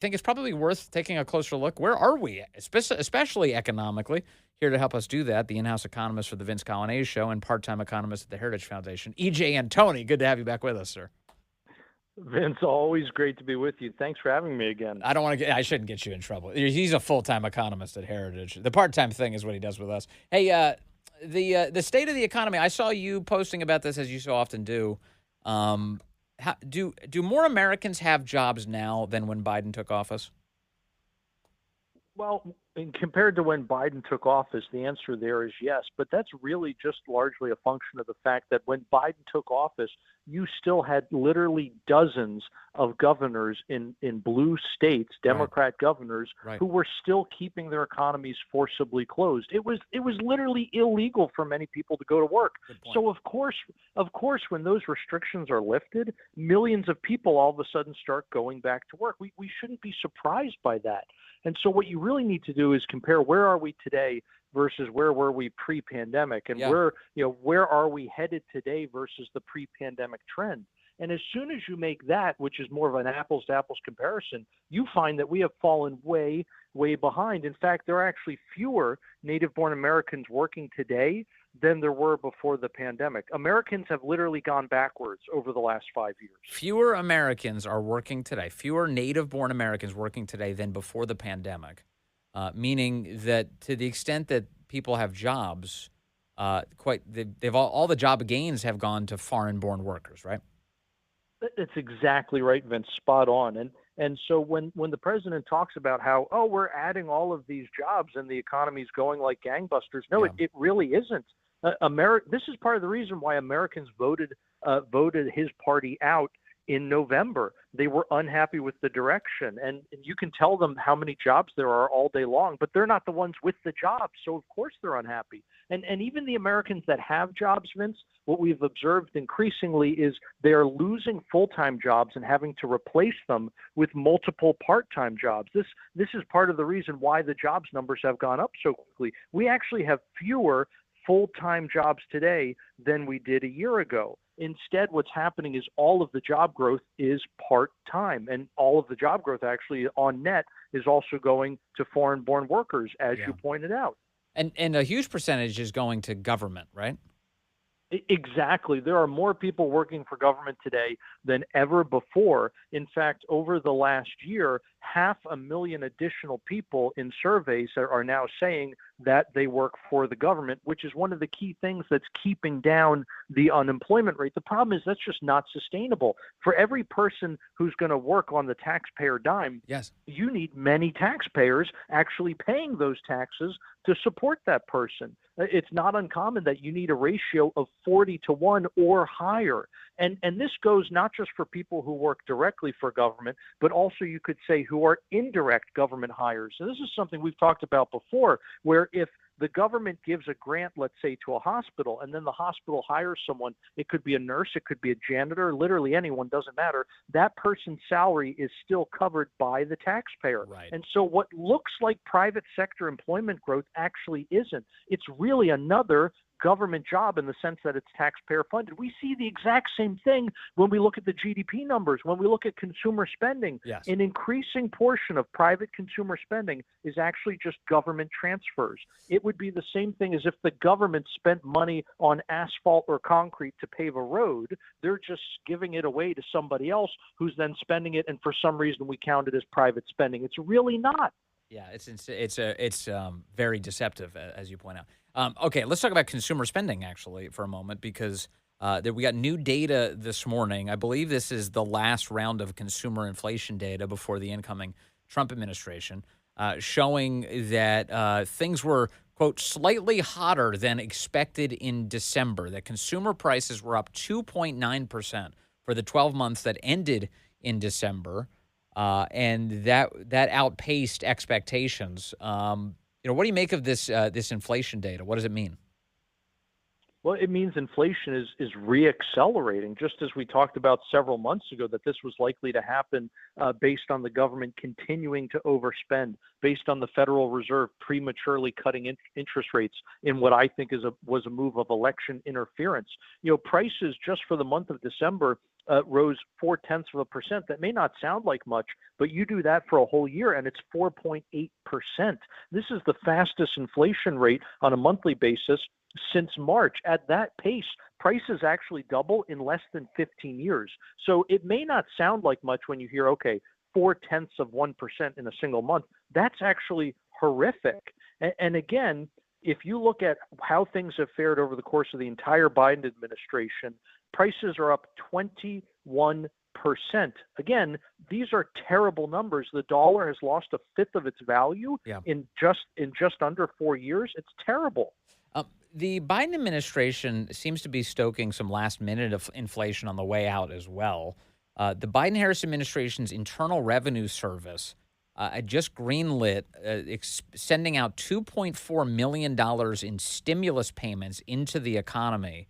think it's probably worth taking a closer look. Where are we, especially economically? Here to help us do that, the in-house economist for the Vince Coglianese Show and part-time economist at the Heritage Foundation, EJ Antoni. Good to have you back with us, sir. Vince, always great to be with you. Thanks for having me again. I shouldn't get you in trouble. He's a full-time economist at Heritage. The part-time thing is what he does with us. Hey, the state of the economy. I saw you posting about this as you so often do. Do more Americans have jobs now than when Biden took office? Well, compared to when Biden took office, the answer there is yes. But that's really just largely a function of the fact that when Biden took office, you still had literally dozens of governors in blue states, Democrat governors, who were still keeping their economies forcibly closed. It was literally illegal for many people to go to work. So of course, when those restrictions are lifted, millions of people all of a sudden start going back to work. We shouldn't be surprised by that. And so what you really need to do is compare where are we today versus where were we pre-pandemic, and where are we headed today versus the pre-pandemic trend. And as soon as you make that, which is more of an apples to apples comparison, you find that we have fallen way, way behind. In fact, there are actually fewer native-born Americans working today than there were before the pandemic. Americans have literally gone backwards over the last 5 years. Fewer Americans are working today, fewer native-born Americans working today than before the pandemic, meaning that to the extent that people have jobs, all the job gains have gone to foreign-born workers, right? That's exactly right, Vince. Spot on. And so when the president talks about how, we're adding all of these jobs and the economy's going like gangbusters, no, it really isn't. This is part of the reason why Americans voted his party out in November. They were unhappy with the direction, and you can tell them how many jobs there are all day long, but they're not the ones with the jobs, so of course they're unhappy. And even the Americans that have jobs, Vince, what we've observed increasingly is they're losing full-time jobs and having to replace them with multiple part-time jobs. This is part of the reason why the jobs numbers have gone up so quickly. We actually have fewer full-time jobs today than we did a year ago. Instead, what's happening is all of the job growth is part-time, and all of the job growth actually on net is also going to foreign-born workers, as you pointed out. And a huge percentage is going to government, right? Exactly. There are more people working for government today than ever before. In fact, over the last year, 500,000 additional people in surveys are now saying that they work for the government, which is one of the key things that's keeping down the unemployment rate. The problem is that's just not sustainable. For every person who's going to work on the taxpayer dime, you need many taxpayers actually paying those taxes to support that person. It's not uncommon that you need a ratio of 40-1 or higher. And this goes not just for people who work directly for government, but also you could say who are indirect government hires. And this is something we've talked about before, where if the government gives a grant, let's say, to a hospital, and then the hospital hires someone, it could be a nurse, it could be a janitor, literally anyone, doesn't matter, that person's salary is still covered by the taxpayer. And so what looks like private sector employment growth actually isn't. It's really another government job in the sense that it's taxpayer funded. We see the exact same thing when we look at the GDP numbers, when we look at consumer spending. An increasing portion of private consumer spending is actually just government transfers. It would be the same thing as if the government spent money on asphalt or concrete to pave a road. They're just giving it away to somebody else who's then spending it, and for some reason we count it as private spending. It's really not. Yeah, it's very deceptive, as you point out. Okay, let's talk about consumer spending, actually, for a moment, because we got new data this morning. I believe this is the last round of consumer inflation data before the incoming Trump administration, showing that things were, quote, slightly hotter than expected in December, that consumer prices were up 2.9% for the 12 months that ended in December, and that outpaced expectations. What do you make of this inflation data? What does it mean? Well, it means inflation is reaccelerating, just as we talked about several months ago, that this was likely to happen based on the government continuing to overspend, based on the Federal Reserve prematurely cutting interest rates in what I think was a move of election interference. Prices just for the month of December rose 0.4%. That may not sound like much, but you do that for a whole year and it's 4.8%. This is the fastest inflation rate on a monthly basis since March. At that pace, prices actually double in less than 15 years. So it may not sound like much when you hear, okay, 0.4% in a single month. That's actually horrific. And again, if you look at how things have fared over the course of the entire Biden administration, prices are up 21%. Again, these are terrible numbers. The dollar has lost a fifth of its value Yeah. in just under 4 years. It's terrible. The Biden administration seems to be stoking some last minute of inflation on the way out as well. The Biden-Harris administration's Internal Revenue Service just greenlit sending out $2.4 million in stimulus payments into the economy.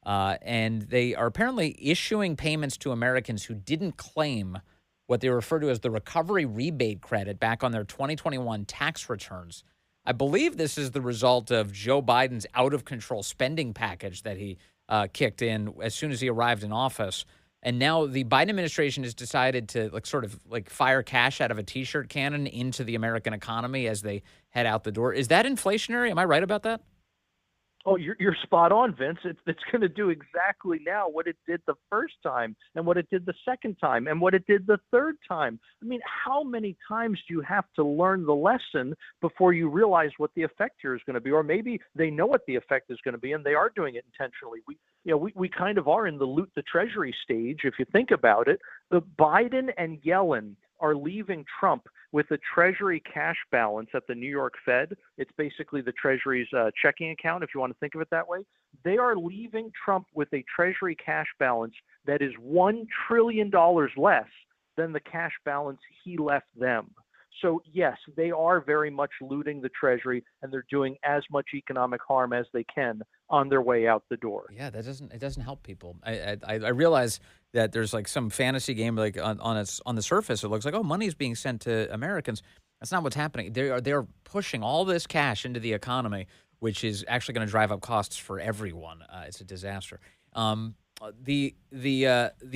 And they are apparently issuing payments to Americans who didn't claim what they refer to as the recovery rebate credit back on their 2021 tax returns. I believe this is the result of Joe Biden's out-of-control spending package that he kicked in as soon as he arrived in office. And now the Biden administration has decided to sort of fire cash out of a T-shirt cannon into the American economy as they head out the door. Is that inflationary? Am I right about that? Oh, you're spot on, Vince. It's going to do exactly now what it did the first time and what it did the second time and what it did the third time. I mean, how many times do you have to learn the lesson before you realize what the effect here is going to be? Or maybe they know what the effect is going to be and they are doing it intentionally. We kind of are in the loot the treasury stage, if you think about it. The Biden and Yellen are leaving Trump with a Treasury cash balance at the New York Fed. It's basically the Treasury's checking account, if you want to think of it that way. They are leaving Trump with a Treasury cash balance that is $1 trillion less than the cash balance he left them. So yes, they are very much looting the Treasury, and they're doing as much economic harm as they can on their way out the door. Yeah, it doesn't help people. I realize that there's some fantasy game on the surface. It looks like, oh, money's being sent to Americans. That's not what's happening. They're pushing all this cash into the economy, which is actually going to drive up costs for everyone. It's a disaster. The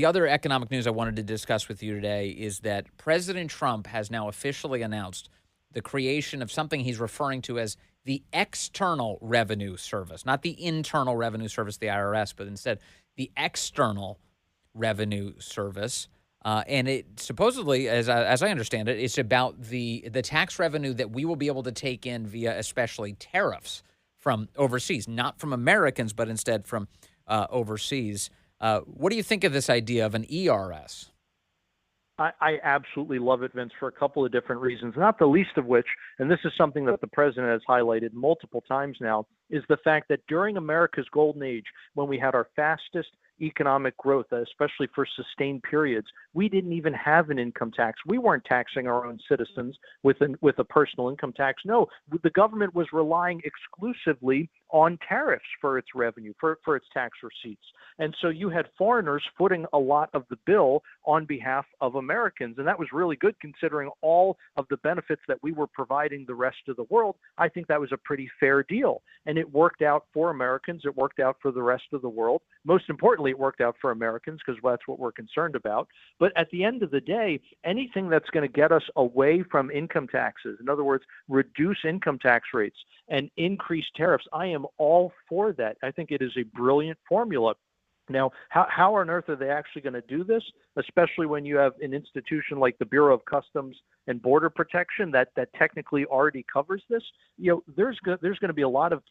other economic news I wanted to discuss with you today is that President Trump has now officially announced the creation of something he's referring to as the External Revenue Service, not the Internal Revenue Service, the IRS, but instead the External Revenue Service. And it supposedly, as I understand it, it's about the tax revenue that we will be able to take in via especially tariffs from overseas, not from Americans, but instead from overseas. What do you think of this idea of an ERS? I absolutely love it, Vince, for a couple of different reasons, not the least of which, and this is something that the president has highlighted multiple times now, is the fact that during America's golden age, when we had our fastest economic growth, especially for sustained periods, we didn't even have an income tax. We weren't taxing our own citizens with a personal income tax. No, the government was relying exclusively on tariffs for its revenue, for its tax receipts. And so you had foreigners footing a lot of the bill on behalf of Americans. And that was really good considering all of the benefits that we were providing the rest of the world. I think that was a pretty fair deal. And it worked out for Americans. It worked out for the rest of the world. Most importantly, it worked out for Americans because that's what we're concerned about. But at the end of the day, anything that's going to get us away from income taxes, in other words, reduce income tax rates and increase tariffs, I am all for that. I think it is a brilliant formula. Now, how on earth are they actually going to do this, especially when you have an institution like the Bureau of Customs and Border Protection that technically already covers this? There's going to be a lot of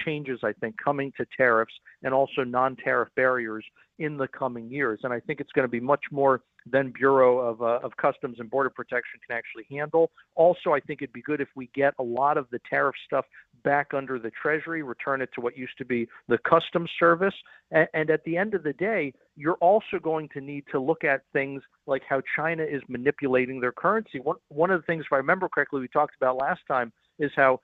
changes, I think, coming to tariffs and also non-tariff barriers in the coming years. And I think it's going to be much more than Bureau of Customs and Border Protection can actually handle. Also, I think it'd be good if we get a lot of the tariff stuff back under the Treasury, return it to what used to be the Customs Service. And at the end of the day, you're also going to need to look at things like how China is manipulating their currency. One of the things, if I remember correctly, we talked about last time is how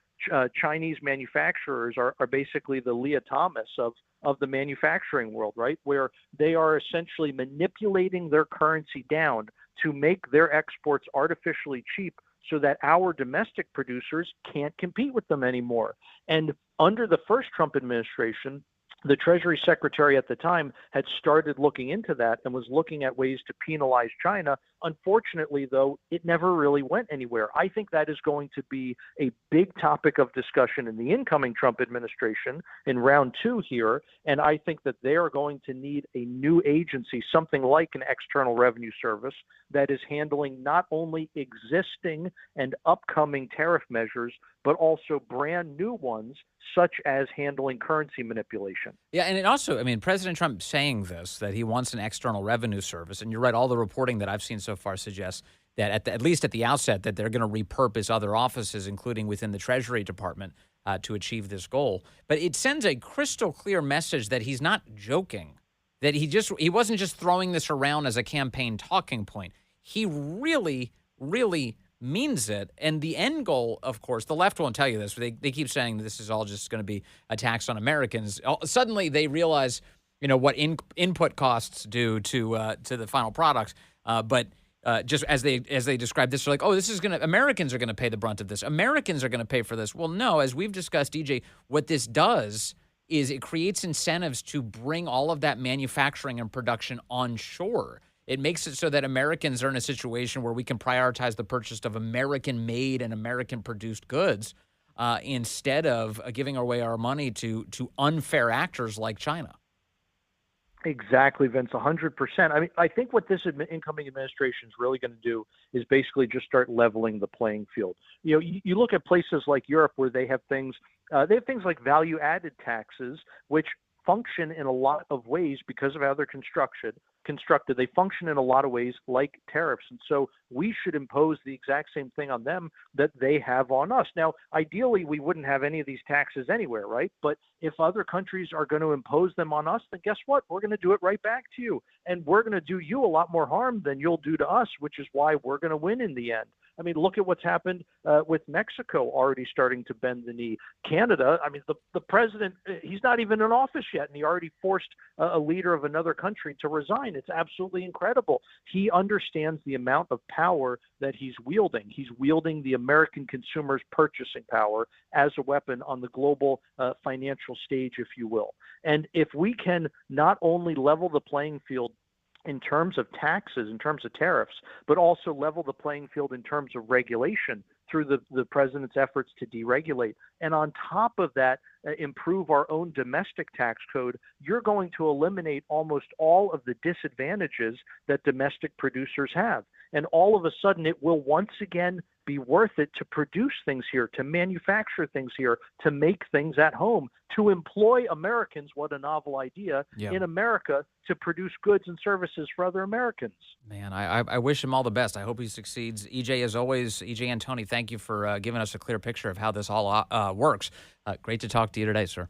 Chinese manufacturers are basically the Leah Thomas of the manufacturing world, right? Where they are essentially manipulating their currency down to make their exports artificially cheap so that our domestic producers can't compete with them anymore. And under the first Trump administration, The Treasury Secretary at the time had started looking into that and was looking at ways to penalize China. Unfortunately, though, it never really went anywhere. I think that is going to be a big topic of discussion in the incoming Trump administration in round two here. And I think that they are going to need a new agency, something like an External Revenue Service, that is handling not only existing and upcoming tariff measures, but also brand new ones, such as handling currency manipulation. Yeah, and it also, I mean, President Trump saying this, that he wants an external revenue service, and you're right, all the reporting that I've seen so far suggests that at least at the outset that they're going to repurpose other offices, including within the Treasury Department, to achieve this goal. But it sends a crystal clear message that he's not joking, that he wasn't just throwing this around as a campaign talking point. He really, really means it. And the end goal, of course, the left won't tell you this. They keep saying this is all just going to be a tax on Americans. Suddenly they realize, what input costs do to the final products. But just as they describe this, they're like, oh, Americans are going to pay the brunt of this. Americans are going to pay for this. Well, no, as we've discussed, EJ, what this does is it creates incentives to bring all of that manufacturing and production onshore. It makes it so that Americans are in a situation where we can prioritize the purchase of American-made and American-produced goods instead of giving away our money to unfair actors like China. Exactly, Vince, 100%. I mean, I think what this incoming administration is really going to do is basically just start leveling the playing field. You look at places like Europe where they have things like value-added taxes, which function in a lot of ways because of how they're constructed. They function in a lot of ways like tariffs. And so we should impose the exact same thing on them that they have on us. Now, ideally, we wouldn't have any of these taxes anywhere, right? But if other countries are going to impose them on us, then guess what? We're going to do it right back to you. And we're going to do you a lot more harm than you'll do to us, which is why we're going to win in the end. I mean, look at what's happened with Mexico already starting to bend the knee. Canada, I mean, the president, he's not even in office yet, and he already forced a leader of another country to resign. It's absolutely incredible. He understands the amount of power that he's wielding. He's wielding the American consumer's purchasing power as a weapon on the global financial stage, if you will. And if we can not only level the playing field in terms of taxes, in terms of tariffs, but also level the playing field in terms of regulation through the president's efforts to deregulate. And on top of that, improve our own domestic tax code, you're going to eliminate almost all of the disadvantages that domestic producers have. And all of a sudden, it will once again be worth it to produce things here, to manufacture things here, to make things at home, to employ Americans, what a novel idea, in America to produce goods and services for other Americans. Man, I wish him all the best. I hope he succeeds. EJ, as always, EJ Antoni, thank you for giving us a clear picture of how this all works. Great to talk to you today, sir.